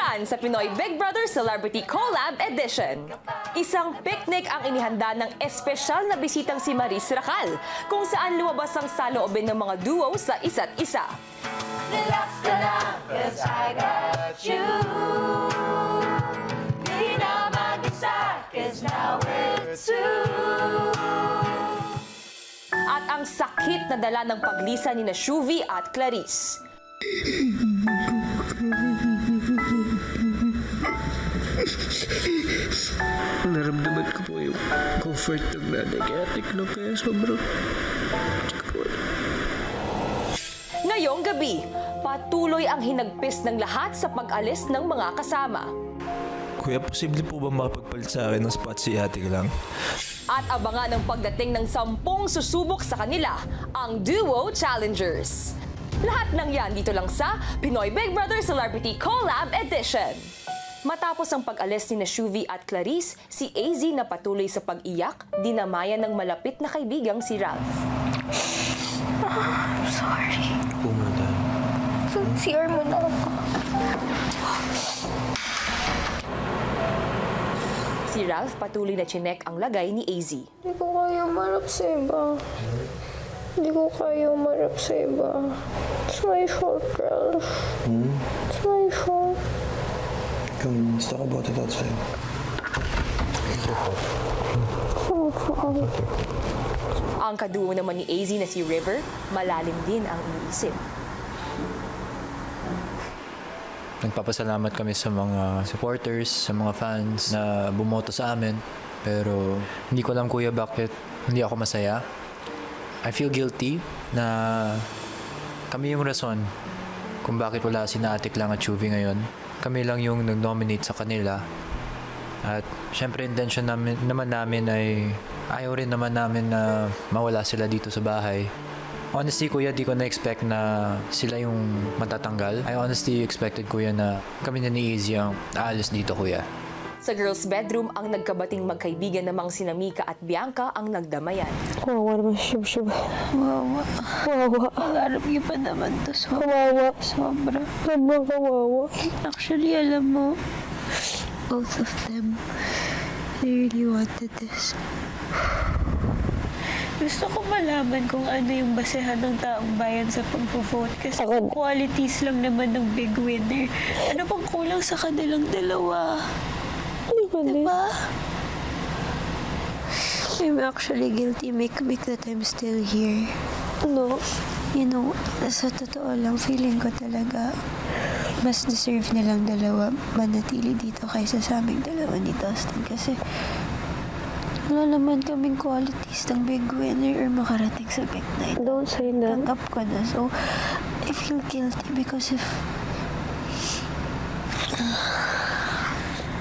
Yan sa Pinoy Big Brother Celebrity Collab Edition. Isang picnic ang inihanda ng espesyal na bisitang si Maris Racal, kung saan lumabas ang saloobin ng mga duo sa isa't isa. Relax ka lang, 'cause I got you. Di na mag-isa, 'cause now we're two. At ang sakit na dala ng paglisan ni na Shuvi at Clarice. Naramdaman ko po yung comfort ng nanay kaya tiklop kaya sobrang Ngayong gabi, patuloy ang hinagpis ng lahat sa pag-alis ng mga kasama. Kuya, posible po ba makapagpalit sa akin ng spot si ate ko lang? At abangan ang pagdating ng 10 susubok sa kanila, ang Duo Challengers. Lahat ng yan dito lang sa Pinoy Big Brother Celebrity Collab Edition. Matapos ang pag-alis ni na Shuvi at Clarice, si AZ na patuloy sa pag-iyak, dinamayan ng malapit na kaibigang si Ralph. I'm sorry. Pumunta. CR mo na ako. Si Ralph patuloy na chinek ang lagay ni AZ. Hindi ko kaya marap sa iba. Hindi ko kaya marap sa iba. It's my fault, Ralph. It's my fault. Come, let's talk about it outside. Ang kaduo naman ni AZ na si River, malalim din ang iniisip. Nagpapasalamat kami sa mga supporters, sa mga fans na bumoto sa amin. Pero hindi ko alam, kuya, bakit hindi ako masaya. I feel guilty na kami yung rason kung bakit wala si Atik lang at Shuvi ngayon. Kami lang yung nag-nominate sa kanila. At syempre intention naman namin ay ayaw rin naman namin na mawala sila dito sa bahay. Honestly, kuya, di ko na-expect na sila yung matatanggal. I honestly expected, kuya, na kami na ni Izzy ang aalis dito, kuya. Sa girls' bedroom, ang nagkabating magkaibigan namang sina Mika at Bianca ang nagdamayan. Kawawa naman si Shub-Shub. Wawa. Kawawa. Pangarap niyo pa naman to. Kawawa. Sobra. Sobrang kawawa. Actually, alam mo, both of them, they really wanted this. Gusto ko malaman kung ano yung basehan ng taong bayan sa pag-vote kasi qualities lang naman ng big winner. Ano bang kulang sa kanilang dalawa? Diba? I'm actually guilty, Mick, that I'm still here. No. You know, sa totoo lang, feeling ko talaga mas deserve nilang dalawa manatili dito kaysa sa aming dalawa ni Dustin kasi wala naman kaming qualities ng big winner or makarating sa big night. Don't say that. Tanggap ko na. So, I feel guilty because of...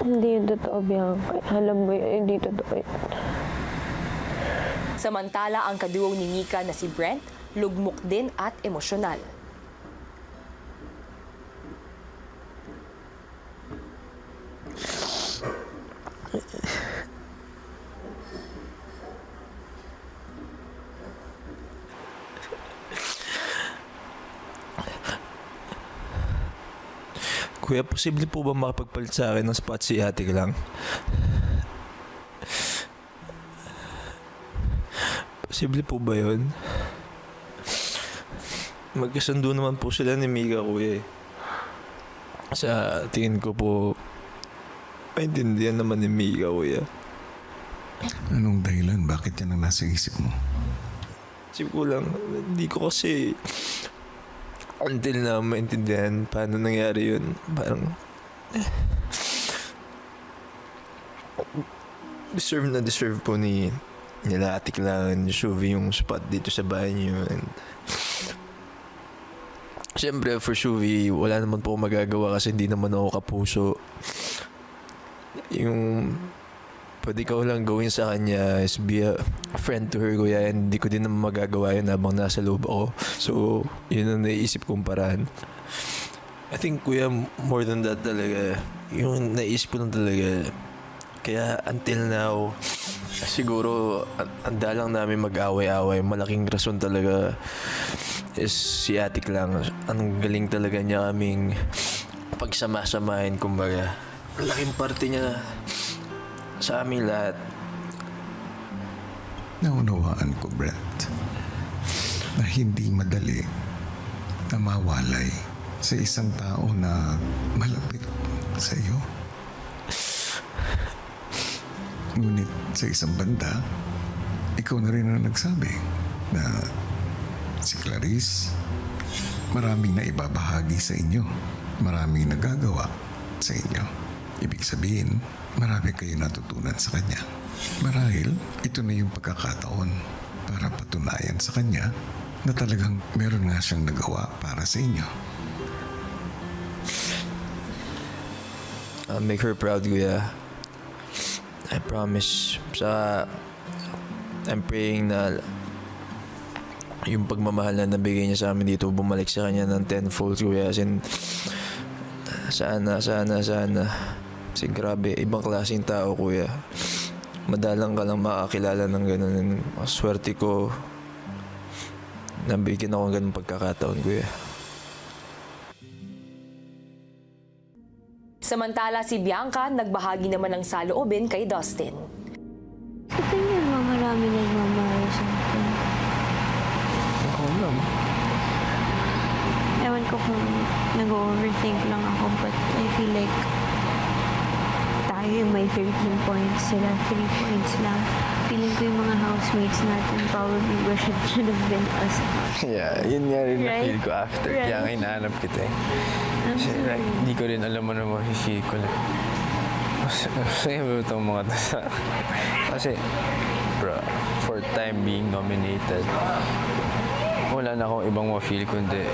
Hindi yung totoo, Bianca. Alam mo yun, hindi totoo yun. Samantala, ang kaduo ni Mika na si Brent, lugmok din at emosyonal. Kuya, posible po ba makapagpalit sa akin ng spot si ate ko lang? Posible po ba yun? Magkasundo naman po sila ni Mika, kuya. Sa tingin ko po, maintindihan naman ni Mika, kuya. Anong dahilan? Bakit yan ang nasa isip mo? Isip ko lang, hindi ko kasi until na maintindihan paano nangyari yun. Parang deserve po nila Atik lang, Shuvi yung spot dito sa bahay niyo. And siyempre for Shuvi, wala naman po magagawa kasi hindi naman ako kapuso. Yung pwede ko lang gawin sa kanya is be a friend to her, kuya, and hindi ko din naman magagawa yun habang nasa loob ako. So, yun ang naisip kong paraan. I think, kuya, more than that talaga, yung naisip ko lang talaga, kaya until now, siguro, anda lang namin mag-away-away. Malaking rason talaga is si Atik lang. Ang galing talaga niya kaming pagsama-samahin, kumbaga. Laking parte niya sa amin lahat. Naunawaan ko, Brett, na hindi madali na mawalay sa isang tao na malapit sa iyo. Ngunit sa isang banda, ikaw na rin ang nagsabi na si Clarice, maraming na ibabahagi sa inyo. Maraming nagagawa sa inyo. Ibig sabihin, marami kayo natutunan sa kanya. Marahil, ito na yung pagkakataon para patunayan sa kanya na talagang meron nga siyang nagawa para sa inyo. I'll make her proud, Kuya. I promise. I'm praying na yung pagmamahal na nabigay niya sa amin dito bumalik sa kanya ng tenfold, Kuya. As in, sana. Kasi grabe, ibang klaseng tao, Kuya. Madalang ka lang makakilala ng ganun. Swerte ko, nabigyan ako ng ganun pagkakataon, Kuya. Samantala si Bianca, nagbahagi naman ng saloobin kay Dustin. Sa kanya naman marami nagmamahal sa akin. Ako lang. Ewan ko kung nag-overthink lang ako, but I feel like tayo yung may 13 points, sila 3 points lang. Feeling ko yung mga housemates natin probably wish it should have been us. Yeah, yun nga rin Right? na-feel ko after. Right. Kaya nga hinahanap kita eh. Kasi like, hindi ko rin alam ano mahihil ko lang. Masaya ba itong mga to sa... Kasi, bro, for time being nominated, wala na akong ibang ma-feel kundi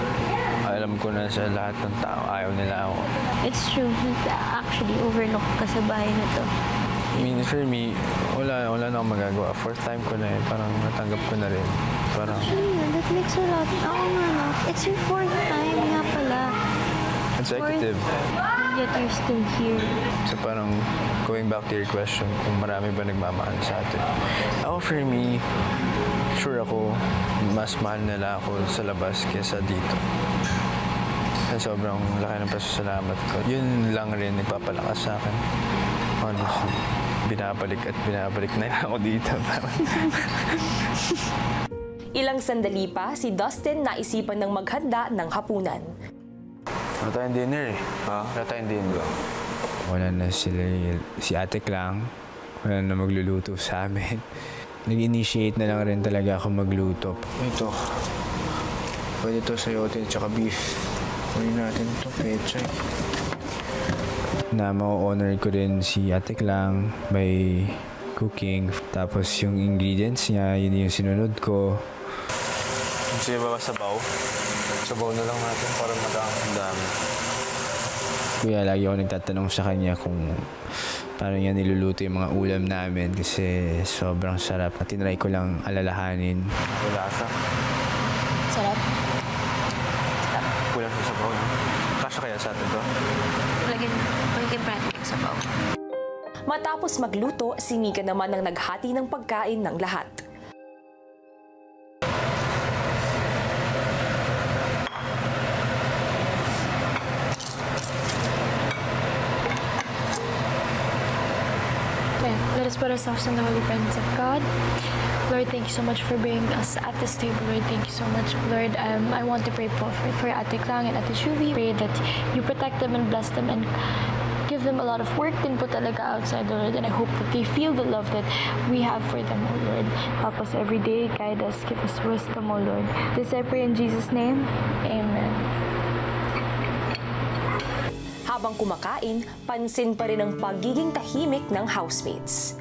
alam ko na sa lahat ng tao ayaw nila ako. It's true, actually overlooked ka sa bahay na to. I mean, for me, wala na akong magagawa. Fourth time ko na eh. Parang natanggap ko na rin. Parang... Actually, that makes a lot. Oo nga, no? It's your 4th time nga pala. Consecutive. And yet you're still here. So parang going back to your question, kung marami ba nagmamahal sa atin. Ako for me, sure ako, mas mahal nila ako sa labas kaysa dito. Kaya sobrang laki ng pasasalamat ko. Yun lang rin nagpapalakas sa akin. Honestly. Binabalik na ako dito. Ilang sandali pa, si Dustin naisipan ng maghanda ng hapunan. Wala tayong dinner eh. Wala tayong dinner. Wala na sila, si Ate Klang. Wala na magluluto sa amin. Nag-initiate na lang rin talaga ako magluto. Ito. Pwede ito sayote at saka beef. Kunin natin ito, pechay. Na ma-honor ko rin si Ate Klang by cooking. Tapos yung ingredients niya, yun yung sinunod ko. Gusto ba sabaw? Sabaw na lang natin para madami. Kuya, lagi ako nagtatanong sa kanya kung paano niya niluluto yung mga ulam namin kasi sobrang sarap. Tinry ko lang alalahanin. Wala sa? Sarap. Kulang sa sabaw, no? Kasya kaya sa atin to? Lagyan pa natin sa baw. Matapos magluto, si Mika naman ang naghati ng pagkain ng lahat. Okay, let us put ourselves in the holy presence of God. Lord, thank you so much for bringing us at this table. Lord, thank you so much. Lord, I want to pray for Ate Klang and Ate Shuvi. Pray that you protect them and bless them and give them a lot of work din po talaga outside, Lord. And I hope that they feel the love that we have for them, oh Lord. Help us every day. Guide us. Give us wisdom, oh Lord. This I pray in Jesus' name. Amen. Habang kumakain, pansin pa rin ang pagiging tahimik ng housemates.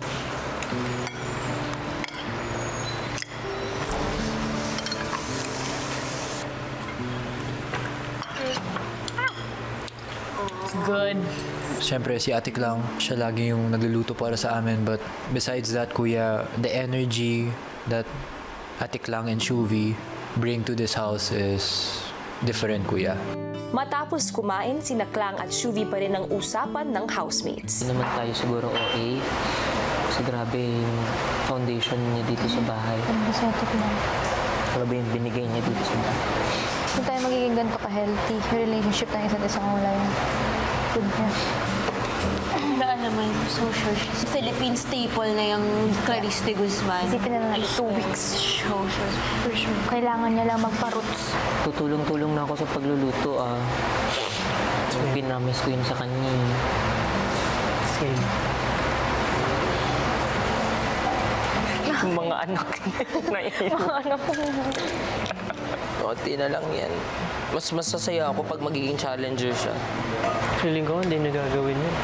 Good. Siyempre, si Ate Klang, siya lagi yung nagluluto para sa amin. But besides that, Kuya, the energy that Ate Klang and Shuvi bring to this house is different, Kuya. Matapos kumain, sina Klang at Shuvi pa rin ang usapan ng housemates. Hindi naman tayo siguro OA. Kasi grabe yung foundation niya dito sa bahay. Ano sa Ate Klang? Grabe yung binigay niya dito sa bahay. Kung tayo magiging ganito ka-healthy, yung relationship ng isa't isa kung wala yun. with her. Wala naman, so sure she's... Philippine staple na yung Clarice de Guzman. Isipin na lang, 2 weeks. So sure, for sure. Kailangan niya lang magpa-roots. Tutulong-tulong na ako sa pagluluto, Pinamis ko yun sa kanya. Same. Yung mga anak na yun. Mga anak ko. Konti na lang yan. Mas masasaya ako pag magiging challenger siya. Feeling ko hindi nagagawin yun.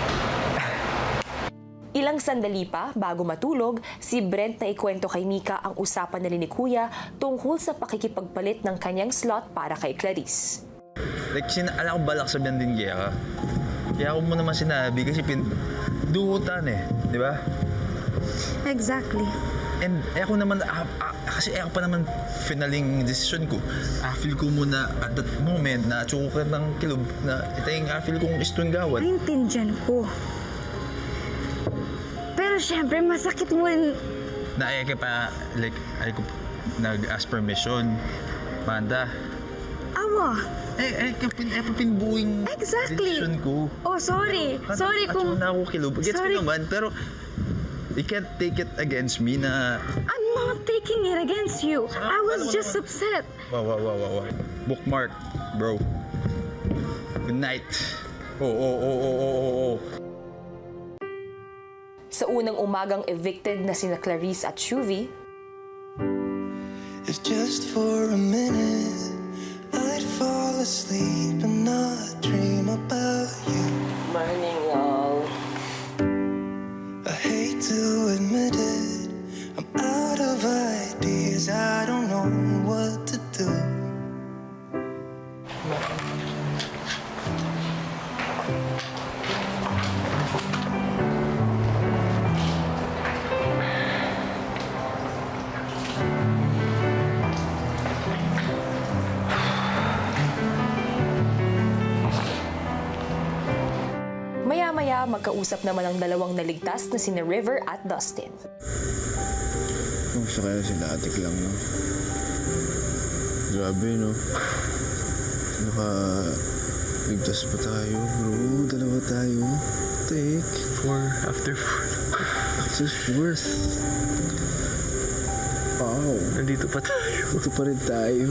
Ilang sandali pa, bago matulog, si Brent na ikwento kay Mika ang usapan nila ni Kuya tungkol sa pakikipagpalit ng kanyang slot para kay Clarice. Like, alam ko balak sabihan din kaya ka. Kaya ako mo naman sinabi kasi duhutan di ba? Exactly. And ako naman, kasi ako pa naman finaling decision ko. Feel ko muna at that moment na tsukot ng kilob na ito yung feel kong istong gawad. Naintindihan ko. Pero syempre, masakit mo rin. Naayaka pa, like, ay ko nag-ask permission. Manda. Awa. Pinbuing Exactly. decision ko. Oh, sorry. Sorry kung... na ako kilob. Gets ko naman, pero you can't take it against me na... I'm not taking it against you. I was just upset. Wow. Bookmark, bro. Good night. Oh. Sa unang umagang evicted na sina Clarice at Shuvi, If just for a minute I'd fall asleep and not dream about you. Morning, y'all. I hate to admit it, I'm out of ideas, I don't know what to do. maya-maya magkausap naman ang dalawang naligtas na sina River at Dustin. Gusto kaya sila atik lang, no? Grabe, no? Ligtas pa tayo, bro. Dalawa tayo. Take. After 4th. Wow. Nandito pa tayo. Ito pa rin tayo.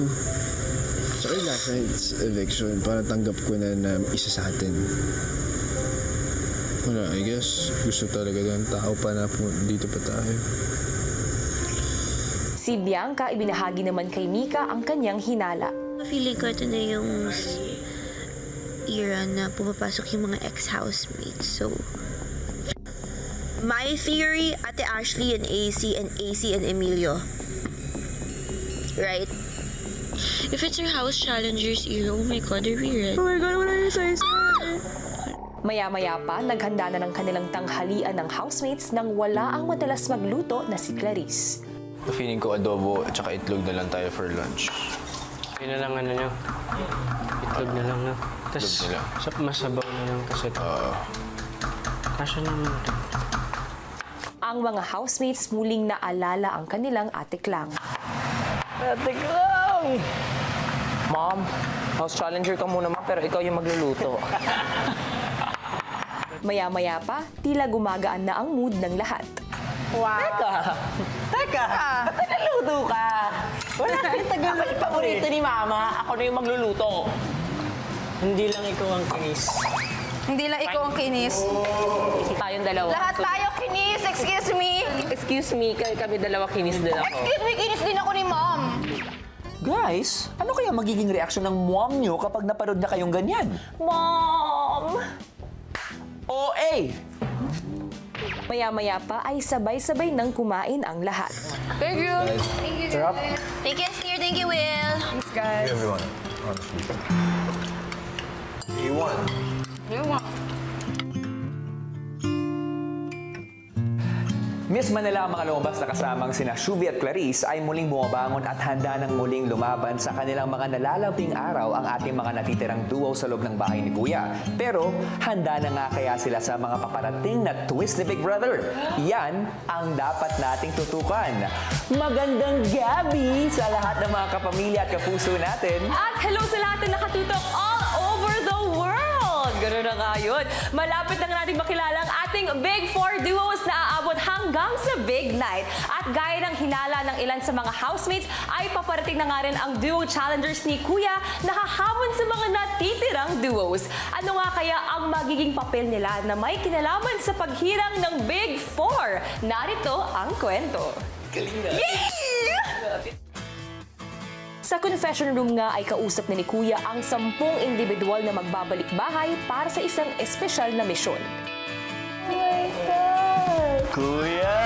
Tsaka yung last night's eviction, para tanggap ko na isa sa atin. Wala, I guess gusto talaga ng tao pa na dito pa tayo. Si Bianca ibinahagi naman kay Mika ang kanyang hinala. Feeling ko ito na yung era na pumapasok yung mga ex-housemates. So, my theory, Ate Ashley and AC and Emilio. Right? If it's your house challengers era, oh my God, they're weird. Oh my God, wala yung size. Maya-maya pa, naghanda na ng kanilang tanghalian ng housemates nang wala ang madalas magluto na si Clarice. Feeling ko adobo at saka itlog na lang tayo for lunch. Yun na lang nyo. Itlog na lang, no? Tapos masabaw na lang kasi ito. Kasya naman ito. Ang mga housemates muling naalala ang kanilang Ate Klang. Ate Klang! Mom, house challenger ka muna pero ikaw yung magluluto. Maya-maya pa, tila gumagaan na ang mood ng lahat. Wow! Teka! Ba't nagluto ka? Wala kang tagal paborito ni Mama. Ako na yung magluluto. Hindi lang ikaw ang kinis. Hindi lang ikaw ang kinis. Tayong dalawa. Lahat tayo kinis! Excuse me! Excuse me, kami dalawa kinis din ako. Excuse me, kinis din ako ni Mom! Guys, ano kaya magiging reaksyon ng mom nyo kapag napanood na kayong ganyan? Mom! OA! Maya-maya pa ay sabay-sabay nang kumain ang lahat. Thank you! Thank you, Sarap. Thank you, Steer. Thank you, Will. Thanks, guys. Everyone, honestly. Miss Manila ang mga lumabas na kasamang sina Shuvi at Clarice ay muling bumabangon at handa ng muling lumaban sa kanilang mga nalalabing araw ang ating mga natitirang duo sa loob ng bahay ni Kuya. Pero handa na nga kaya sila sa mga paparating na twist ni Big Brother? Yan ang dapat nating tutukan. Magandang gabi sa lahat ng mga kapamilya at kapuso natin. At hello sa lahat na nakatutok all over the world! Ganoon na nga nga yun. Malapit na nga natin makilala ang ating Big Four duos na aabot hanggang sa Big Night. At gaya ng hinala ng ilan sa mga housemates, ay paparating na nga rin ang duo challengers ni Kuya na hahamon sa mga natitirang duos. Ano nga kaya ang magiging papel nila na may kinalaman sa paghirang ng Big Four? Narito ang kwento. Sa confession room nga ay kausap na ni Kuya ang 10 individual na magbabalik bahay para sa isang espesyal na misyon. Oh my God! Kuya!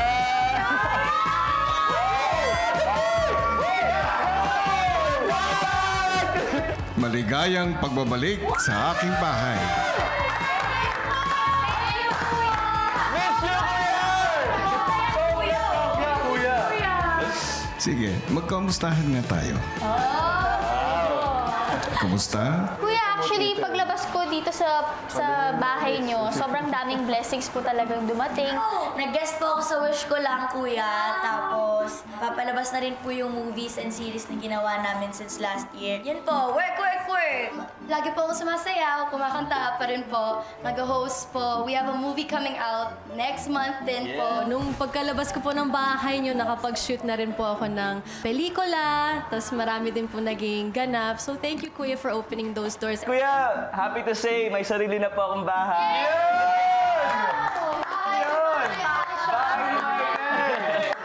Maligayang pagbabalik sa aking bahay. Sige, magkamustahan nga tayo. Kumusta? Kuya, actually, paglabas ko dito sa bahay nyo, sobrang daming blessings po talagang dumating. Nag-guest po ako sa Wish Ko Lang, Kuya. Tapos, papalabas na rin po yung movies and series na ginawa namin since last year. Yan po, work, work, work! Lagi po ako sumasayaw, kumakanta pa rin po, nag-host po. We have a movie coming out next month din po. Nung pagkalabas ko po ng bahay nyo, nakapag-shoot na rin po ako ng pelikula. Tapos marami din po naging ganap. So thank you, Kuya, for opening those doors. Kuya, happy to say, may sarili na po akong bahay.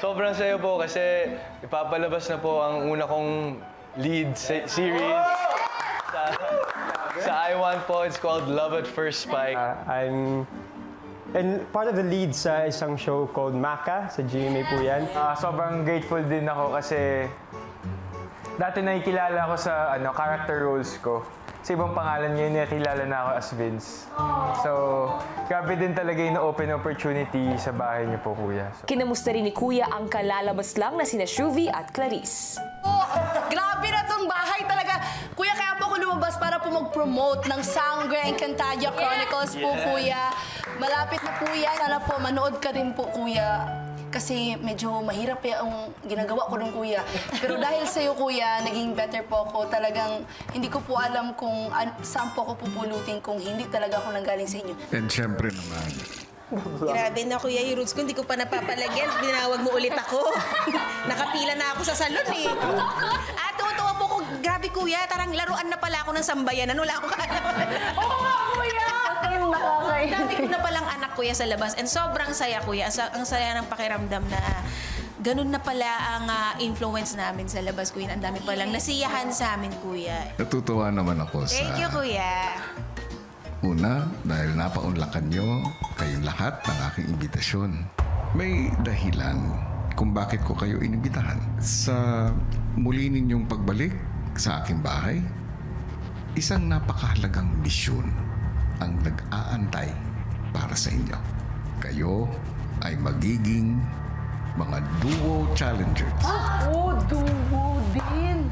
Sobrang sayo po kasi ipapalabas na po ang una kong lead series sa I1 po. It's called Love at First Spike. I'm and part of the lead sa isang show called Maka sa GMA po yan. Sobrang grateful din ako kasi dati nakikilala ako sa character roles ko. Sa ibang pangalan ngayon, nakilala na ako as Vince. So, grabe din talaga yung open opportunity sa bahay niyo po, Kuya. Kinamusta rin ni Kuya ang kalalabas lang na sina Shuvi at Clarice. Grabe na tong bahay talaga. Kuya, kaya po ako lumabas para po mag-promote ng Sangre Encantadia Chronicles po, Kuya. Malapit na po yan. Sana po manood ka din po, Kuya. Kasi medyo mahirap yung ginagawa ko ng Kuya. Pero dahil sa'yo, Kuya, naging better po ako. Talagang hindi ko po alam kung saan po ako pupulutin kung hindi talaga ako nanggaling sa inyo. And syempre naman, Grabe na, Kuya Roots, kung hindi ko pa napapalagyan, binawag mo ulit ako. Nakapila na ako sa salon eh. Tuwa-tuwa po ko, grabe Kuya, tarang laruan na pala ako ng sambayanan. Wala akong kaalaman. Oo nga, Kuya! Dati ko na palang anak, Kuya, sa labas. And sobrang saya, Kuya. Ang saya ng pakiramdam na ganun na pala ang influence namin sa labas, Kuya. Ang dami palang nasiyahan sa amin, Kuya. natutuwa naman ako sa... Thank you, Kuya. Una, dahil napaunlakan nyo kayong lahat ng aking imbitasyon. May dahilan kung bakit ko kayo inimbitahan. Sa muli ninyong pagbalik sa aking bahay, isang napakahalagang misyon ang nag-aantay para sa inyo. Kayo ay magiging mga duo challengers. Duo din!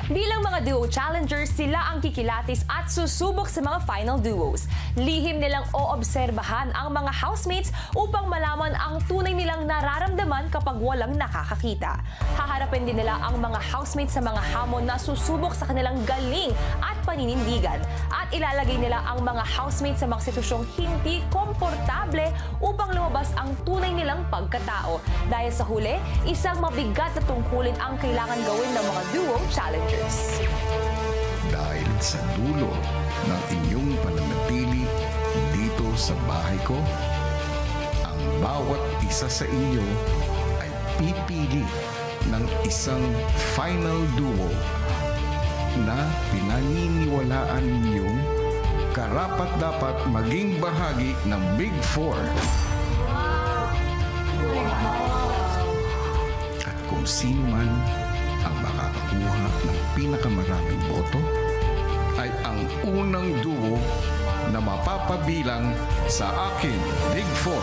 Bilang mga duo challengers, sila ang kikilatis at susubok sa mga final duos. Lihim nilang oobserbahan ang mga housemates upang malaman ang tunay nilang nararamdaman kapag walang nakakakita. Haharapin din nila ang mga housemates sa mga hamon na susubok sa kanilang galing at paninindigan. At ilalagay nila ang mga housemates sa mga sitwasyong hindi komportable upang lumabas ang tunay nilang pagkatao. Dahil sa huli, isang mabigat na tungkulin ang kailangan gawin ng mga duo challengers. Dahil sa dulo ng inyong pananatili dito sa bahay ko, ang bawat isa sa inyo ay pipili ng isang final duo na pinaniniwalaan ninyong karapat-dapat maging bahagi ng Big Four. At kung sino man ang makakakuha ng pinakamaraming boto ay ang unang duo na mapapabilang sa aking Big Four.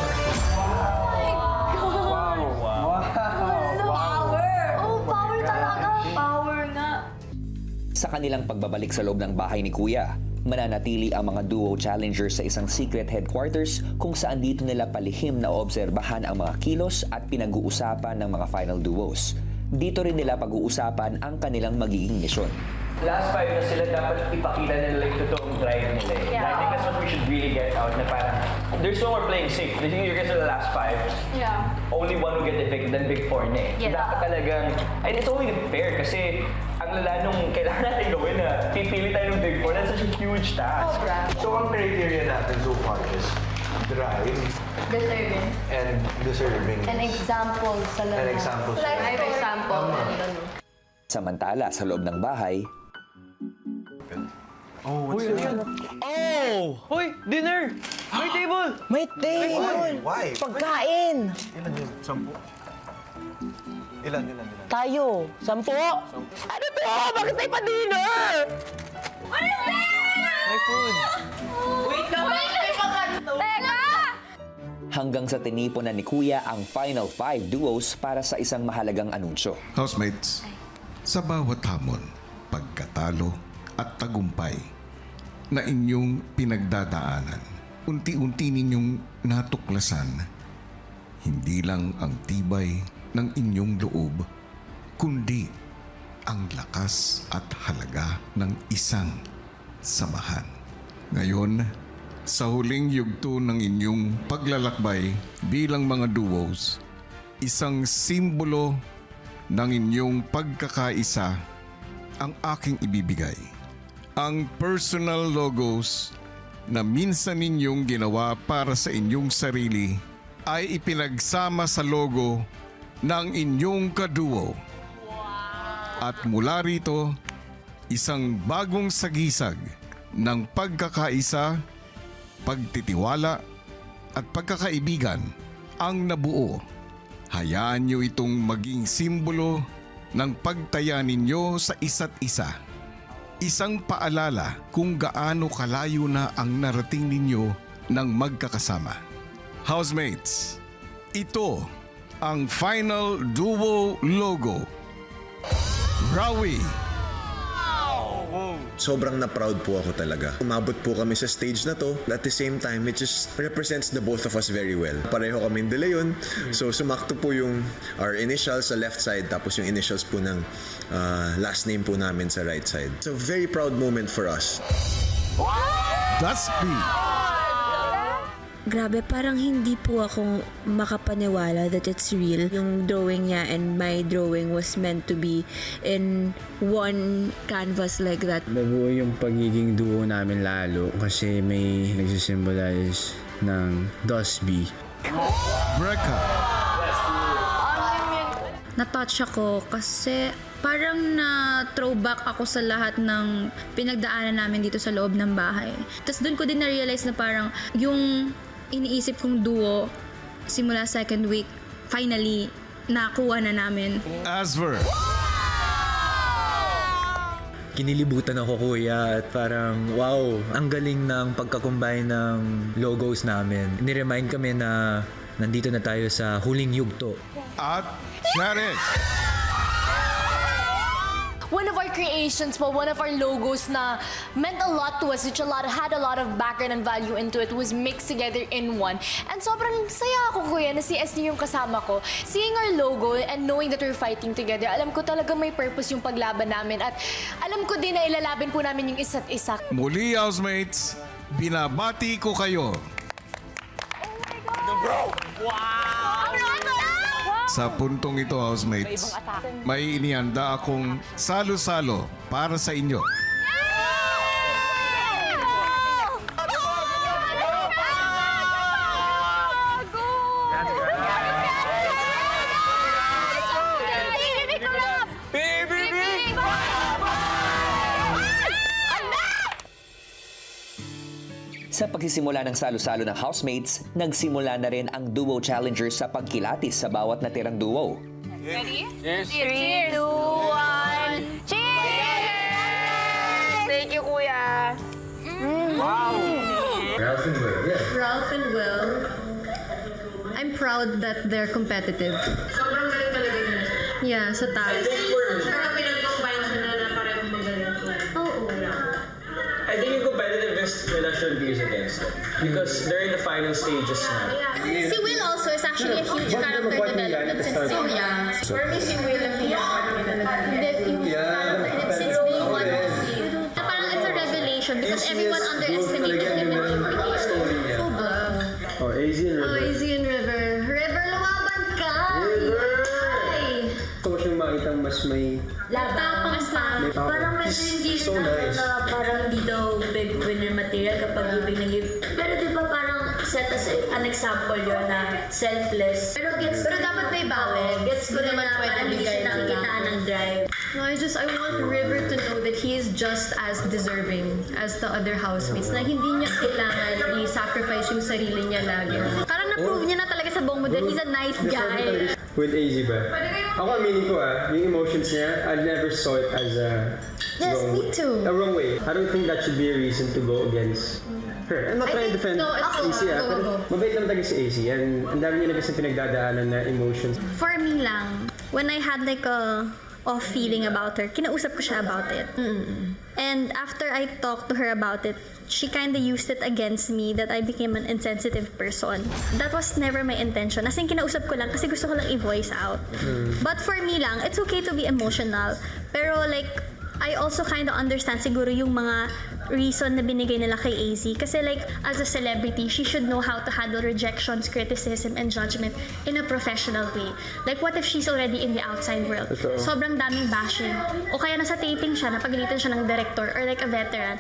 Power talaga. Power nga. Sa kanilang pagbabalik sa loob ng bahay ni Kuya, mananatili ang mga duo challengers sa isang secret headquarters kung saan dito nila palihim na obserbahan ang mga kilos at pinag-uusapan ng mga final duos. Dito rin nila pag-uusapan ang kanilang magiging misyon. last 5 na sila, dapat ipakita nila yung totoong drive nila. Yeah. I think that's what we should really get out, na parang, there's no more playing safe. I think you guys are the last 5. Yeah. Only one will get evicted, then big 4 na eh. So Yeah. dapat talagang, and it's only fair kasi ang lala nung kailangan natin gawin na pipili tayo ng big 4, that's such a huge task. So ang criteria natin so far is drive Deserving. and deserving. An example sa lahat. An example sa Like, lahat. for example. Samantala, sa loob ng bahay, Oh, what's that? Oh! Hoy! Dinner! May table! May table! Why? Pagkain! Ilan yun? 10? Ilan? Tayo! 10? Ano to? Bakit may pa-dinner? May food. Wait ka! Teka! hanggang sa tiniponan ni Kuya ang Final 5 duos para sa isang mahalagang anunsyo. Housemates, sa bawat hamon, pagkatalo at tagumpay na inyong pinagdadaanan, unti-unti ninyong natuklasan hindi lang ang tibay ng inyong loob, kundi ang lakas at halaga ng isang samahan. Ngayon, sa huling yugto ng inyong paglalakbay bilang mga duos, isang simbolo ng inyong pagkakaisa ang aking ibibigay. Ang personal logos na minsan ninyong ginawa para sa inyong sarili ay ipinagsama sa logo ng inyong kaduo. At mula rito, isang bagong sagisag ng pagkakaisa, pagtitiwala at pagkakaibigan ang nabuo. Hayaan niyo itong maging simbolo ng pagtaya ninyo sa isa't isa. Isang paalala kung gaano kalayo na ang narating ninyo ng magkakasama. Housemates, ito ang final duo logo. Rawi. Sobrang na-proud po ako talaga. Umabot po kami sa stage na to. At the same time, it just represents the both of us very well. Pareho kaming De Leon. So sumakto po yung our initials sa left side tapos yung initials po ng last name po namin sa right side. It's a very proud moment for us. Daspi. Grabe, parang hindi po ako makapaniwala that it's real. Yung drawing niya and my drawing was meant to be in one canvas like that. Nabuo yung pagiging duo namin lalo kasi may nagsisimbolize ng Daspi. Breka. Na-touch ako kasi parang na-throwback ako sa lahat ng pinagdaanan namin dito sa loob ng bahay. Tapos doon ko din na-realize na parang yung iniisip kong duo simula second week, finally, nakuha na namin. Asver. Kinilibutan ako, kuya, at parang wow, ang galing ng pagkakumbay ng logos namin. Niremind kami na nandito na tayo sa huling yugto. At Charis. One of our creations po, one of our logos na meant a lot to us, which had a lot of background and value into it, was mixed together in one. And sobrang saya ako, kuya, na si SD yung kasama ko. Seeing our logo and knowing that we're fighting together, alam ko talaga may purpose yung paglaban namin. At alam ko din na ilalabin po namin yung isa't isa. Muli, housemates, binabati ko kayo. Sa puntong ito, housemates, may inihanda akong salo-salo para sa inyo. Sa pagsisimula ng salo-salo ng housemates, nagsimula na rin ang duo challengers sa pagkilatis sa bawat natirang duo. Ready? Yes. Cheers! 2, 1, cheers! Thank you, Kuya. Wow! Ralph and Will. Yeah. Ralph and Will, I'm proud that they're competitive. Sobrang galing talaga niya. Yeah, sa task. Saka pinag-combine sila na parehong magaling. Oo. I think yung competitiveness nila should be against it. Because they're in the final stages now. Si Will also is actually a huge character development since so young. For me, si Will ang pinaka-character development since being one of competition because everyone underestimated him in competition. Oh, AZ and River. AZ and River. River, lumaban ka! Ay! Gusto ko siyang makitang mas may... Tapang pa. Parang medyo hindi rin na parang hindi daw big winner material kapag giving na give. Pero di ba parang set as an example yun na selfless. Pero dapat may balance. Gets ko naman pwede hindi siya nakikitaan ng drive. No, I want River to know that he is just as deserving as the other housemates. Na hindi niya kailangan i-sacrifice yung sarili niya lagi. Parang na-prove niya na talaga sa buong mundo. He's a nice guy. With AZ ba? Ako aminin ko yung emotions niya, I never saw it as a wrong way. I don't think that should be a reason to go against her. I'm not trying to defend AC pero mabait lang talaga si AC and ang dami niya na kasi pinagdadaanan na emotions. For me lang, when I had like a off feeling about her, kinausap ko siya about it. And after I talked to her about it, she kinda used it against me that I became an insensitive person. That was never my intention. As in, kinausap ko lang kasi gusto ko lang i-voice out. But for me lang, it's okay to be emotional. Pero like, I also kind of understand siguro yung mga reason na binigay nila kay AZ. Kasi like, as a celebrity, she should know how to handle rejections, criticism, and judgment in a professional way. Like, what if she's already in the outside world? Sobrang daming bashing. O kaya nasa taping siya, napagalitan siya ng director or like a veteran,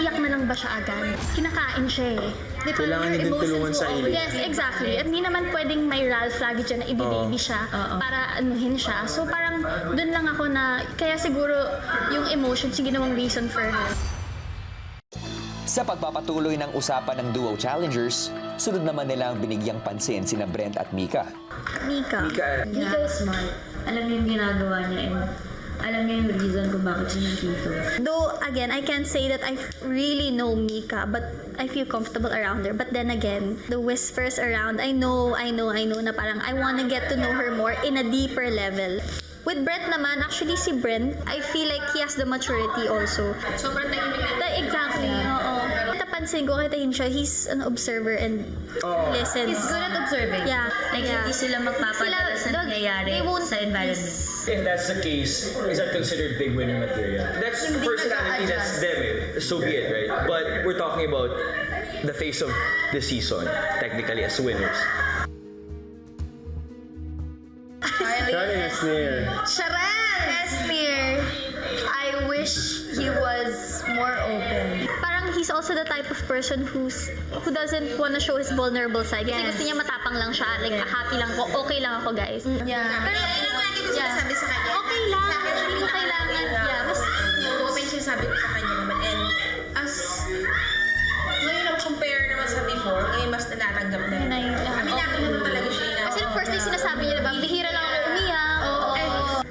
iiyak na lang ba siya agad? Kinakain siya eh. Kailangan niya din tulungan sa ilip. Yes, exactly. At hindi naman pwedeng may Ralph lagi dyan na ibibaby siya para anuhin siya. So parang dun lang ako na, kaya siguro yung emotions yung ginawang reason for her. Sa pagpapatuloy ng usapan ng Duo Challengers, sunod naman nilang binigyang pansin sina Brent at Mika. Mika is smart. Alam niya yung ginagawa niya and alam niya yung reason kung bakit siya nandito. Though, again, I can't say that I really know Mika, but I feel comfortable around her. But then again, the whispers around, I know na parang I wanna get to know her more in a deeper level. With Brent naman, actually si Brent, I feel like he has the maturity also. Sobrang tahimik na. Exactly, oo. Napansin ko kay siya, he's an observer and listens. He's good at observing. Yeah. Like, hindi sila magpapadala sa nangyayari sa environment. If that's the case, is that considered big winner material? That's personality, that's them so be it, right? But we're talking about the face of the season, technically, as winners. Charlie Esnier. Sharon Esnier. I wish he was more open. Parang he's also the type of person who doesn't wanna show his vulnerable side. Kasi gusto niya matapang lang siya. Like, happy lang ako, okay lang ako, guys. Yeah. Pero, Sabi sa kanya. Okay lang. Hindi mo kailangan. Yeah. Mas open siya sabi ko sa kanya naman. And as ngayon ang compare naman sa before, ngayon mas natatanggap na. Aminado naman talaga siya. Kasi the first day sinasabi niya, diba, bihira lang ako umiyak.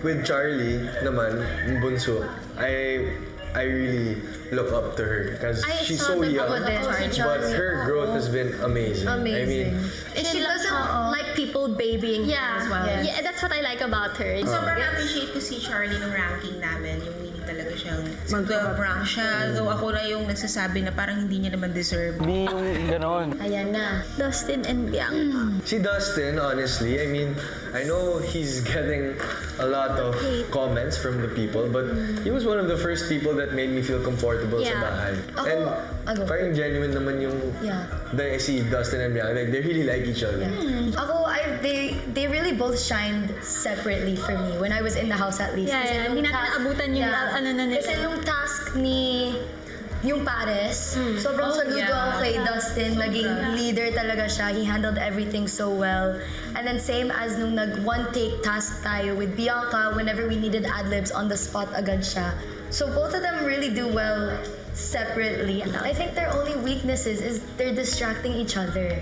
With Charlie naman, yung bunso, I really look up to her because she's so young, but her growth has been amazing. I mean, and she doesn't like people babying her as well. Yeah, that's what I like about her. Sobrang appreciate ko si Charlie nung ranking namin, yung winning talaga siyang mag-rank siya. So ako na yung nagsasabi na parang hindi niya naman deserve. Hindi yung ganon. Ayan na. Dustin and Bianca. Si Dustin, honestly, I mean, I know he's getting a lot of comments from the people, but he was one of the first people that made me feel comfortable sa bahay. And parang genuine naman yung si Dustin and Bianca, like, they really like each other. Ako, they really both shined separately for me when I was in the house at least. Hindi natin naabutan yung ano na nila. Kasi yung task ni yung Pares, sobrang saludo ako kay Dustin. Naging leader talaga siya. He handled everything so well. And then same as nung nag-one-take task tayo with Bianca, whenever we needed ad-libs, on the spot agad siya. So both of them really do well separately. I think their only weaknesses is they're distracting each other.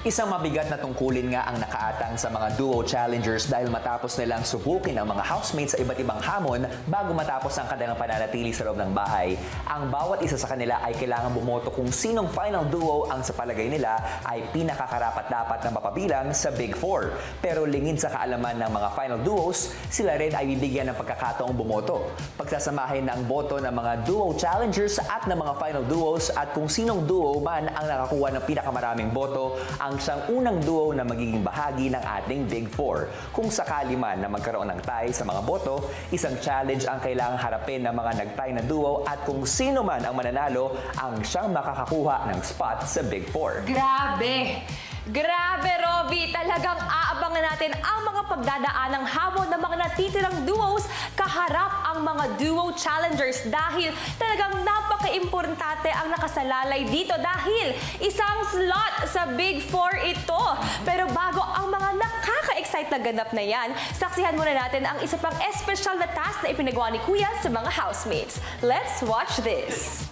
Isang mabigat na tungkulin nga ang nakaatang sa mga Duo Challengers dahil matapos nilang subukin ang mga housemates sa iba't ibang hamon bago matapos ang kanilang pananatili sa loob ng bahay. Ang bawat isa sa kanila ay kailangan bumoto kung sinong final duo ang sa palagay nila ay pinakakarapat-dapat na mapabilang sa Big Four. Pero lingid sa kaalaman ng mga final duos, sila rin ay bibigyan ng pagkakataong bumoto. Pagsasamahin ng boto ng mga Duo Challengers at ng mga final duos at kung sinong duo man ang nakakuha ng pinakamaraming boto, ang ang siyang unang duo na magiging bahagi ng ating Big Four. Kung sakali man na magkaroon ng tie sa mga boto, isang challenge ang kailangang harapin ng mga nag-tie na duo at kung sino man ang mananalo ang siyang makakakuha ng spot sa Big Four. Grabe! Grabe, Robby! Talagang aabangan natin ang mga pagdadaanang hamon ng mga natitirang duos kaharap ang mga duo challengers dahil talagang napaka-importante ang nakasalalay dito dahil isang slot sa Big Four ito. Pero bago ang mga nakaka-excite na ganap na yan, saksihan muna natin ang isa pang espesyal na task na ipinagawa ni Kuya sa mga housemates. Let's watch this!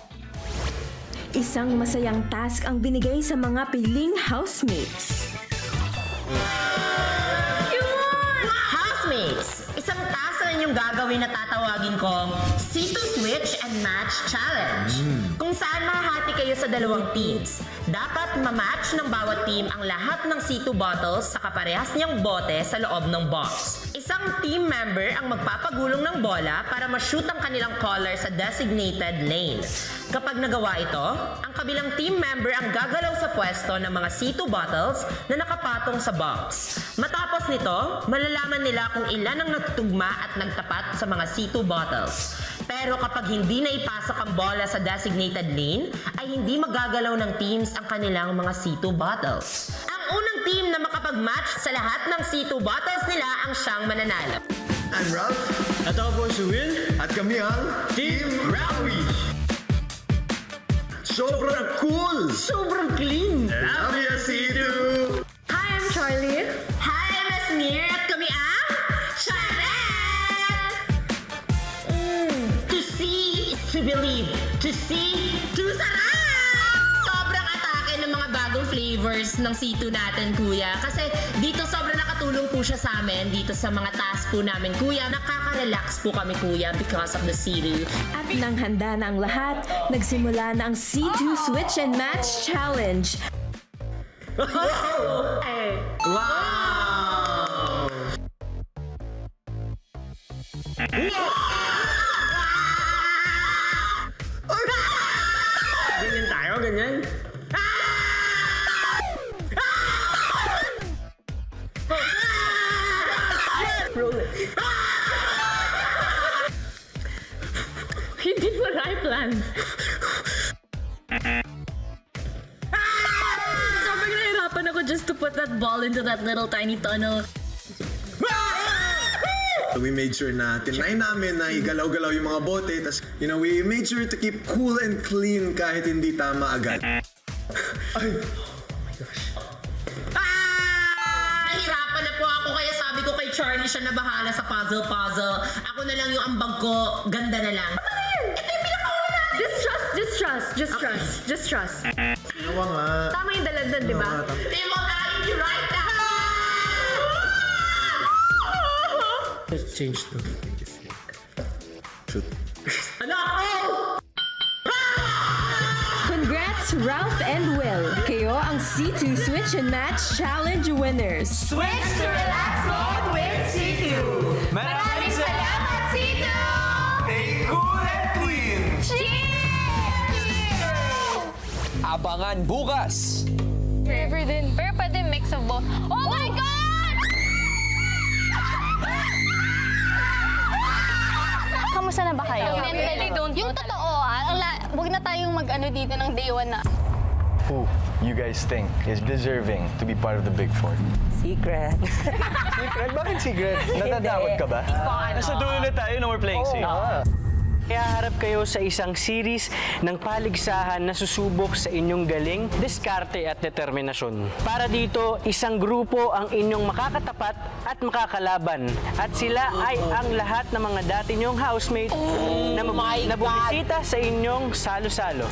Isang masayang task ang binigay sa mga piling housemates. Housemates, isang task na inyong gagawin na tatawagin kong C2 Switch and Match Challenge. Kung saan mahahati kayo sa dalawang teams. Dapat ma-match ng bawat team ang lahat ng C2 bottles sa kaparehas niyang bote sa loob ng box. Isang team member ang magpapagulong ng bola para ma-shoot ang kanilang color sa designated lane. Kapag nagawa ito, ang kabilang team member ang gagalaw sa pwesto ng mga C2 bottles na nakapatong sa box. Matapos nito, malalaman nila kung ilan ang nagtutugma at nagtapat sa mga C2 bottles. Pero kapag hindi na ipasok ang bola sa designated lane, ay hindi magagalaw ng teams ang kanilang mga C2 bottles. Ang unang team na makapag-match sa lahat ng C2 bottles nila ang siyang mananalo. I'm Ralph. At ako po si Will. At kami ang Team Rawi. Sobrang cool! Sobrang clean! Love you, C2! Hi, I'm Charlie. Hi, I'm Esmir. At kami ang Charette! To see is to believe. To see, to sarap! Sobrang atake ng mga bagong flavors ng C2 natin, Kuya. Kasi dito sobrang nakatulong po siya sa amin. Dito sa mga task po namin, Kuya. Nakaka-relax po kami, Kuya, because of the C2. At nang handa na ang lahat, nagsimula na ang C2 Switch and Match Challenge. Wow! Ganyan tayo, ganyan. Roll it. Hindi mo right plan. Sobrang nahirapan ako just to put that ball into that little tiny tunnel. We made sure na tinry namin na igalaw-galaw yung mga bote. Tas, we made sure to keep cool and clean kahit hindi tama agad. Ay! Nahirapan na po ako kaya sabi ko kay Charlie siya na bahala sa puzzle-puzzle. Ako na lang yung ambag ko, ganda na lang. Ito yung pinakauna natin! Just trust. Nawa nga. Tama yung dalagdan, di ba? Di mo kain yung right now! Let's change to. Shoot. Ano? Congrats, Ralph and Will. Kayo ang C2 Switch and Match Challenge winners. Switch to relax mode with C2! Maraming salamat, C2! Stay cool and clean! Cheers! Abangan bukas! Forever din. Pero pwede mix of both. Oh my God! Kamusta na ba kayo? Mentally, yung totoo, huwag na tayong mag-ano dito ng day one na. Who you guys think is deserving to be part of the Big Four? Secret. Secret? Bakit secret? Natatakot ka ba? Nasa dulo na tayo na we're playing safe. Kaya harap kayo sa isang series ng paligsahan na susubok sa inyong galing, diskarte at determinasyon. Para dito, isang grupo ang inyong makakatapat at makakalaban. At sila ay ang lahat ng mga dati nyong housemates na bumisita sa inyong salo-salo.